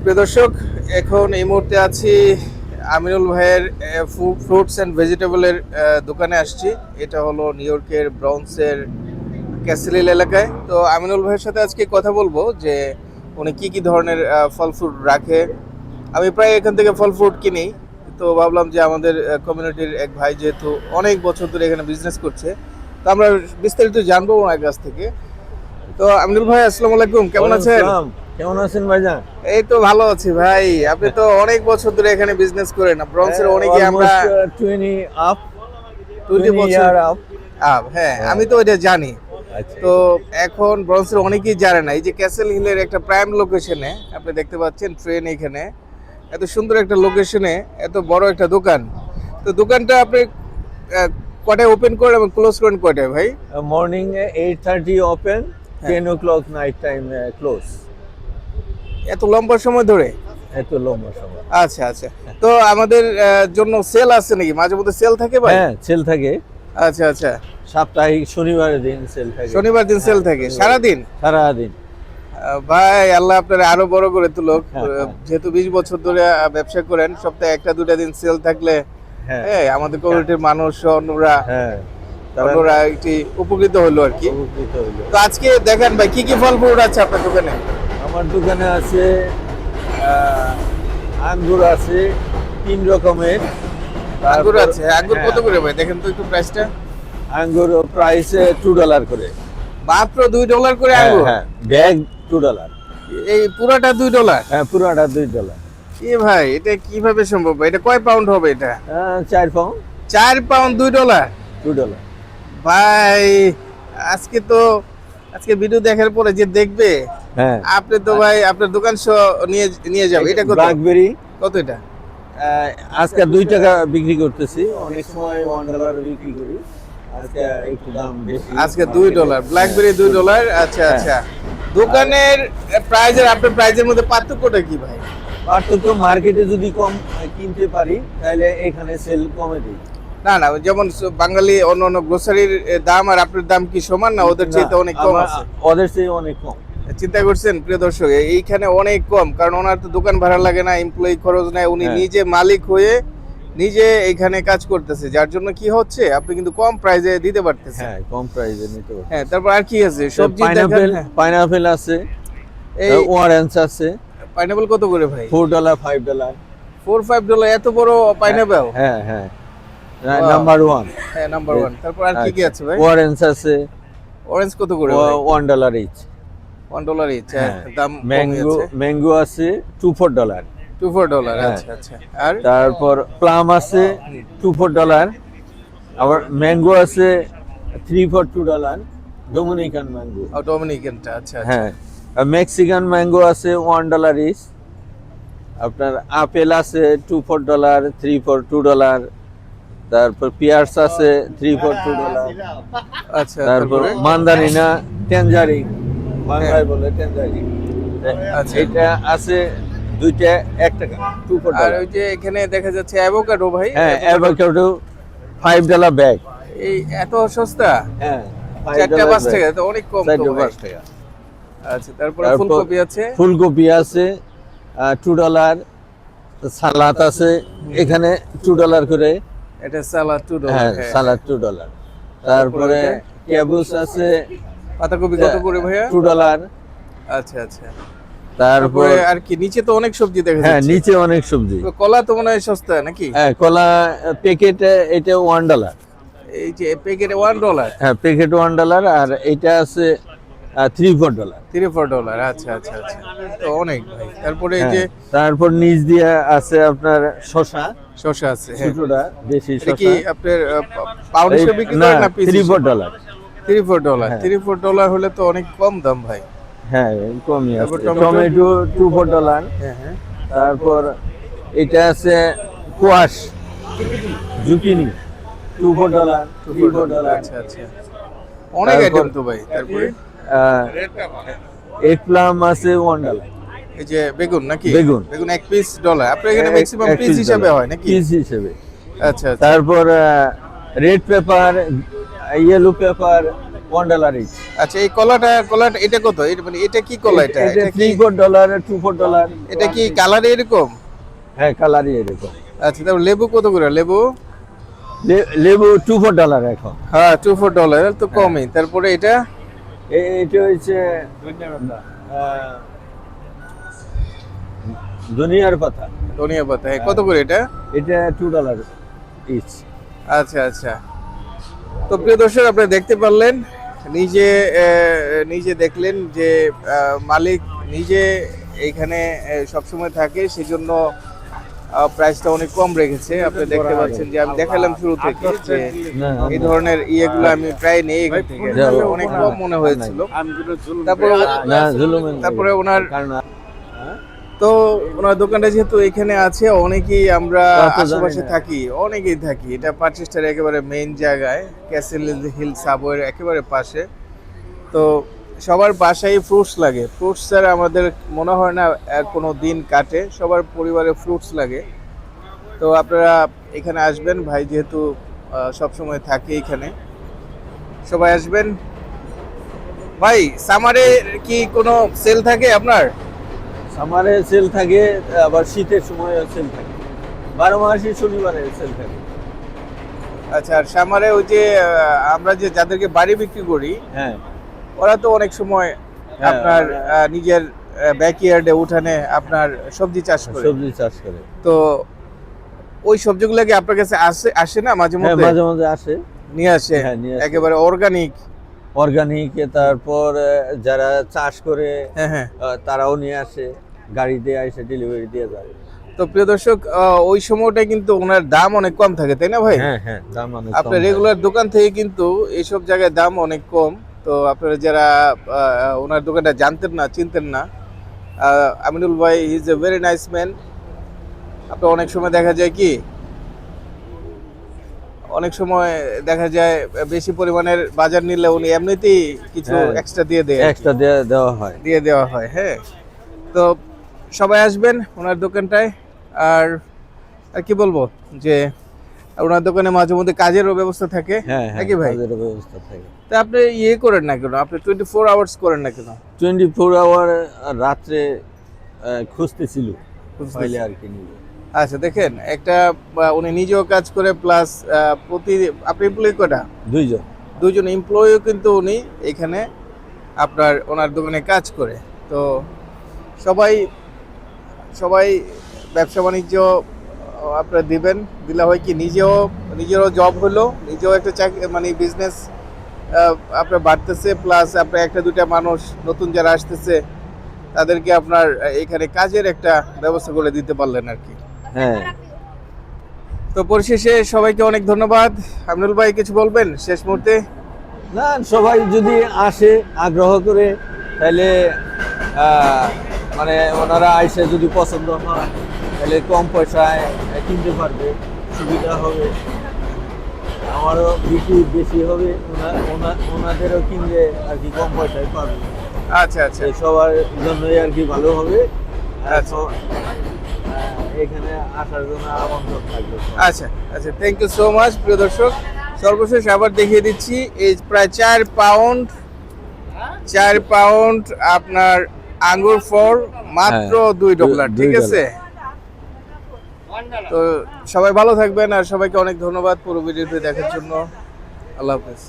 প্রিয় দর্শক, এখন এই মুহূর্তে আছি আমিনুল ভাইয়ের ফ্রুটস অ্যান্ড ভেজিটেবলের দোকানে আসছি। এটা হলো নিউ ইয়র্কের ব্রঞ্জের ক্যাসেল হিল এলাকায়। তো আমিনুল ভাইয়ের সাথে আজকে কথা বলবো যে উনি কি কি ধরনের ফল ফ্রুট রাখে। আমি প্রায় এখান থেকে ফল ফ্রুট কিনি, তো ভাবলাম যে আমাদের কমিউনিটির এক ভাই যেহেতু অনেক বছর ধরে এখানে বিজনেস করছে, তো আমরা বিস্তারিত জানবো ওনার কাছ থেকে। তো আমিনুল ভাই, আসসালামু আলাইকুম, কেমন আছেন? কেমন আছেন ভাইজান? এই তো ভালো আছি ভাই। আপনি তো অনেক বছর ধরে এখানে বিজনেস করেন, ব্রঞ্জের অনেকে আমরা 20 আপ 20 বছর ইয়ার আপ। হ্যাঁ, আমি তো এটা জানি। আচ্ছা, তো এখন ব্রঞ্জের অনেকেই জানে না, এই যে ক্যাসেল হিলের একটা প্রাইম লোকেশনে আপনি দেখতে পাচ্ছেন ট্রেন, এখানে এত সুন্দর একটা লোকেশনে এত বড় একটা দোকান। তো দোকানটা আপনি কটায় ওপেন করেন এবং ক্লোজ করেন কয়টায় ভাই? Morning 8:30 open, 10 o'clock night time close. এত লম্বা সময় ধরে? এত লম্বা সময়। আচ্ছা আচ্ছা। তো আমাদের জন্য সেল আছে নাকি? মাঝে মধ্যে সেল থাকে ভাই? হ্যাঁ, সেল থাকে। আচ্ছা আচ্ছা। সাপ্তাহিক শনিবারের দিন সেল থাকে। শনিবার দিন সেল থাকে সারাদিন? সারাদিন। ভাই, আল্লাহ আপনার আরো বড় করে তুলুক। যেহেতু 20 বছর ধরে ব্যবসা করেন, সপ্তাহে একটা দুটা দিন সেল থাকলে হ্যাঁ আমাদের কমিউনিটির মানুষ অন্যরা একটু উপকৃত হলো আর কি। তো আজকে দেখেন ভাই, কি কি ফল ফ্রুট আছে আপনার দোকানে? আমার দোকানে আছে আঙ্গুর আছে 3 রকমের। আঙ্গুর আছে? আঙ্গুর কত করে ভাই? দেখেন তো একটু প্রাইসটা। আঙ্গুর প্রাইস $2 করে। মাত্র $2 করে আঙ্গুর? হ্যাঁ, ব্যাগ $2। এই পুরাটা $2? হ্যাঁ, পুরাটা $2। কি ভাই, এটা কিভাবে সম্ভব? এটা কয় পাউন্ড হবে এটা? 4 পাউন্ড। 4 পাউন্ড $2? $2। ভাই, আজকে ভিডিও দেখার পরে যে দেখবে, হ্যাঁ, আপনি তো ভাই আপনার দোকান সহ নিয়ে যাবে। এটা কত? ব্ল্যাকবেরি কত এটা? আজকে $2 বিক্রি করতেছি, অনেক সময় $1 বিক্রি করি। আজকে একটু দাম বেশি। আজকে $2, ব্ল্যাকবেরি $2। আচ্ছা আচ্ছা। দোকানের প্রাইজের আপনার প্রাইজের মধ্যে পার্থক্যটা কি ভাই? পার্থক্য, মার্কেটে যদি কম কিনতে পারি তাহলে এখানে সেল কমে দিই। না না, যেমন বাঙালি অন্য গ্রোসারির দাম আর আপনার দাম কি সমান না? ওদের চেয়ে অনেক কম আছে? ওদের চেয়ে অনেক কম। চিন্তা করছেন প্রিয় দর্শক, এইখানে অনেক কম, কারণ ওনার তো দোকান ভাড়া লাগে না, এমপ্লয়ি খরচ নাই, উনি নিজে মালিক হয়ে নিজে এখানে কাজ করতেছে, যার জন্য কি হচ্ছে আপনি কিন্তু কম প্রাইসে দিতে পারতেছেন। হ্যাঁ, কম প্রাইসে নিতে পারবেন। হ্যাঁ, তারপর আর কি আছে? সবজি পাইনাপেল, পাইনাপেল আছে, এই অরেঞ্জ আছে। পাইনাপেল কত করে ভাই? $4, $5। $4-5 এত বড় পাইনাপেল? হ্যাঁ হ্যাঁ, নাম্বার 1। হ্যাঁ, নাম্বার 1। তারপর আর কি কি আছে ভাই? অরেঞ্জ আছে। অরেঞ্জ কত করে ভাই? $1 ইচ। $1 ইচ। দাম ম্যাঙ্গো আছে $2-4। $2-4। আচ্ছা আচ্ছা। আর তারপর প্লাম আছে $2-4। আবার ম্যাঙ্গো আছে $3-4 ডোমিনিকান ম্যাঙ্গো। ডোমিনিকানটা? আচ্ছা আচ্ছা। হ্যাঁ, মেক্সিকান ম্যাঙ্গো আছে $1 ইচ। আপনার আপেল আছে $2-4, $3-4-2। তারপর পিয়ার্স আছে $3-4-2। আচ্ছা। তারপর মান্দারিনা, ট্যাঞ্জারিন, বাংলায় বলে ট্যাঞ্জারিন। আচ্ছা। এটা আছে দুইটা $1, আর $2-4। ওই যে এখানে দেখা যাচ্ছে অ্যাভোকাডো ভাই? হ্যাঁ, অ্যাভোকাডো $5 ব্যাগ। এই এত সস্তা? হ্যাঁ, 4-5 টাকা, তো অনেক কম তো ভাই। 5 টাকা। আচ্ছা, তারপরে ফুলকপি আছে? ফুলকপি আছে $2। সালাদ আছে এখানে $2 করে। এটা সালাদ $2? হ্যাঁ, সালাদ $2। তারপরে ক্যাবেজ আছে। পাতাকপি কত করে ভাইয়া? $2। আচ্ছা আচ্ছা। তারপরে আর কি নিচে তো অনেক সবজি দেখা যাচ্ছে? হ্যাঁ, নিচে অনেক সবজি। কলা তো মনে হয় সস্তা নাকি? হ্যাঁ, কলা প্যাকেটে এটা $1। এই যে প্যাকেটে $1? হ্যাঁ, প্যাকেট $1। আর এটা আছে $3-4। $3-4? আচ্ছা আচ্ছা আচ্ছা, তো অনেক ভাই। তারপরে এই যে তারপর নিচ দিয়ে আছে আপনার শসা আছে? হ্যাঁ, ছোটটা দেশি এটা শসা। কি আপনার পাউন্ড হিসেবে বিক্রি করেন না পিস? $3-4। $3-4 হলে তো অনেক কম দাম ভাই। হ্যাঁ, কমই আছে। তারপর টমেটো $2-4। হ্যাঁ হ্যাঁ। তারপর এটা আছে কোয়াশ জুকিনি $2-4। আচ্ছা আচ্ছা, অনেক আইটেম তো ভাই। তারপরে এগ প্লাম আছে $1। এই যে বেগুন নাকি? বেগুন 1 পিস $1? আপনার এখানে ম্যাক্সিমাম পিস হিসাবে হয় নাকি? পিস হিসেবে। আচ্ছা আচ্ছা। তারপর red paper, yellow paper $1 each. আচ্ছা, এই কলাটা এটা কত? এটা মানে এটা কি কলা? এটা এটা এটা কি $3-4, $2-4। এটা কি কালারে এরকম? হ্যাঁ, কালারই এরকম। আচ্ছা, তারপর লেবু কত করে? লেবু লেবু $2-4 এখন। হ্যাঁ, $2-4 তো কমই। তারপরে এটা এটা হচ্ছে ধনিয়ার পাতা। ধনিয়া পাতা, হ্যাঁ, কত করে এটা? এটা $2 ইচ। আচ্ছা আচ্ছা। তো প্রিয় দর্শক, আপনারা দেখতে পারলেন, নিজে নিজে দেখলেন যে মালিক নিজে এইখানে সবসময় থাকে, সেজন্য প্রাইসটা অনেক কম রেখেছে। আপনি দেখতে পাচ্ছেন যে আমি দেখালাম শুরু থেকে যে এই ধরনের ইয়েগুলো আমি প্রায় নেই এখান থেকে, অনেক কম মনে হয়েছিল। তারপরে তারপরে ওনার তো ওনার দোকানটা যেহেতু এখানে আছে, অনেকেই আমরা আশেপাশে থাকি, অনেকেই থাকি। এটা পার্চেস্টার একেবারে মেইন জায়গায়, ক্যাসেল হিল সাবওয়ের একেবারে পাশে। তো সবার বাসায় ফ্রুটস লাগে, ফ্রুটস ছাড়া আমাদের মনে হয় না কোনো দিন কাটে, সবার পরিবারে ফ্রুটস লাগে। তো আপনারা এখানে আসবেন, ভাই যেহেতু সবসময় থাকে এখানে, সবাই আসবেন। ভাই, সামারে কি কোনো সেল থাকে আপনার? সামারে সেল থাকে, আবার শীতের সময় সেল থাকে, 12 মাসই শনিবারে সেল থাকে। আচ্ছা, আর সামারে ওই যে আমরা যে যাদেরকে বাড়ি বিক্রি করি, হ্যাঁ, ওরা তো অনেক সময় আপনার নিজের ব্যাকইয়ার্ডে উঠানে আপনার সবজি চাষ করে। সবজি চাষ করে। তো ওই সবজিগুলো কি আপনার কাছে আসে না মাঝে হ্যাঁ, মধ্যে? মাঝে মাঝে আসে। নিয়ে আসে, হ্যাঁ, নিয়ে আসে। একেবারে অর্গানিক। তারপর যারা চাষ করে হ্যাঁ হ্যাঁ। তারাও নিয়ে আসে, গাড়িতে এসে ডেলিভারি দিয়ে যায়। তো প্রিয় দর্শক, ওই সময়টা কিন্তু ওনার দাম অনেক কম থাকে, তাই না ভাই? হ্যাঁ হ্যাঁ, দাম অনেক কম আপনার থাকে। রেগুলার দোকান থেকে কিন্তু এইসব জায়গায় দাম অনেক কম। তো আপনারা যারা ওনার দোকানটা জানতেন না, চিনতেন না, আমিনুল ভাই is a very nice man. আপনার অনেক সময় দেখা যায় কি, অনেক সময় দেখা যায় বেশি পরিমাণের বাজার নিলে উনি এমনিতেই কিছু হ্যাঁ, এক্সট্রা দিয়ে দেয়, এক্সট্রা দেওয়া হয়। দিয়ে দেওয়া হয়। হ্যাঁ, তো সবাই আসবেন ওনার দোকানটায়। আর আর কি বলবো, যে ওনার দোকানে মাঝে মধ্যে কাজেরও ব্যবস্থা থাকে, হ্যাঁ হ্যাঁ, নাকি ভাই? কাজের ব্যবস্থা থাকে। তা আপনি ইয়ে করেন না কেন, আপনি 24 আওয়ার্স করেন না কেন? 24 আওয়ার রাত্রে খুঁজতেছিল, পাইলে আর কি নিব। আচ্ছা, দেখেন একটা উনি নিজেও কাজ করে, প্লাস প্রতি আপনি এমপ্লয়ি কটা? 2 জন। দুজন এমপ্লয়িও কিন্তু উনি এখানে আপনার ওনার দোকানে কাজ করে। তো সবাই সবাই ব্যবসা বাণিজ্য আপনারা দিবেন, দিলে হয় কি নিজেরও জব হলো, নিজেও একটা চাকরি মানে বিজনেস আপনার বাড়তেছে, প্লাস আপনার একটা দুইটা মানুষ নতুন যারা আসতেছে তাদেরকে আপনার এখানে কাজের একটা ব্যবস্থা করে দিতে পারলেন আর কি। হ্যাঁ, তো পরিশেষে সবাইকে অনেক ধন্যবাদ। আমিনুল ভাই, কিছু বলবেন শেষ মুহূর্তে? না, সবাই যদি আসে আগ্রহ করে, তাহলে মানে ওনারা আইসে যদি পছন্দ হয়, তাহলে কম পয়সায় কিনতে পারবে, সুবিধা হবে, আমারও বিক্রি বেশি হবে, ওনাদেরও কিনলে আর কি কম পয়সায় পাবে। আচ্ছা আচ্ছা। তো সবার জন্যই আর কি ভালো হবে। আচ্ছা এখানে আসার জন্য আমন্ত্রণ থাকবে। আচ্ছা আচ্ছা, থ্যাংক ইউ সো মাচ। প্রিয় দর্শক, সর্বশেষ আবার দেখিয়ে দিচ্ছি, এই প্রায় 4 পাউন্ড আপনার আঙ্গুর ফল মাত্র $2, ঠিক আছে? তো সবাই ভালো থাকবেন, আর সবাইকে অনেক ধন্যবাদ পুরো ভিডিওটি দেখার জন্য। আল্লাহ হাফেজ।